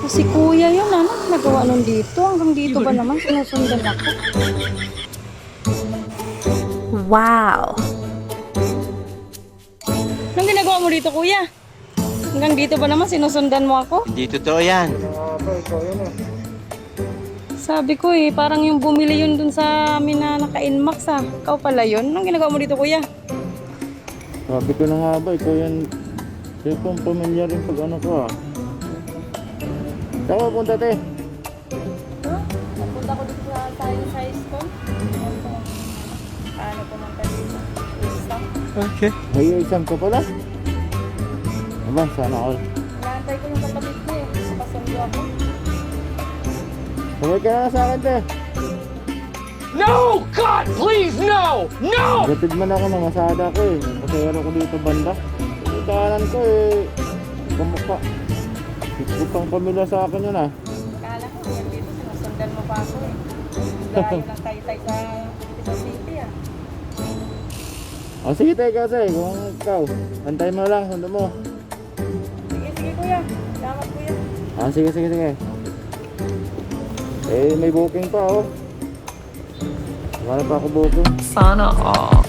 Si kuya yun, ano? Nagawa nun dito. Hanggang dito ba naman? Sinusundan ako. Wow! Anong ginagawa mo dito, kuya? Hanggang dito ba naman? Sinusundan mo ako? Hindi totoo yan. Sabi ko eh, parang yung bumili yun dun sa amin na naka-inmax ah. Ikaw pala yun. Anong ginagawa mo dito, kuya? Sabi ko na nga ba, ikaw yan. Kaya pang pamilya rin pag ano ko ah. Saan ka punta, te? Napunta ko dito sa science high school. Paano pumunta dito? Isang. Okay. May exam ka pala? Aba, sana all. Naantay ko yung kapatid ko eh. Kapasundo ako. Sabay ka na sa akin, te. No! God, please, no! No! Gatid man ako ng masada ko eh. Pasayaro ko dito banda. Ikanan ko eh. Kamukha. Ito pang pamilya sa akin yun ah. Kala ko yan dito, sinusundan mo pa ako eh. Dahil ng taytay sa Quezon City ah. O sige, te, kasi kung ikaw, antay mo lang, sundo mo. Sige, sige kuya. Salamat kuya. Ah, sige, sige, sige. Eh, may booking pa oh. Wala pa ako booking. Sana all.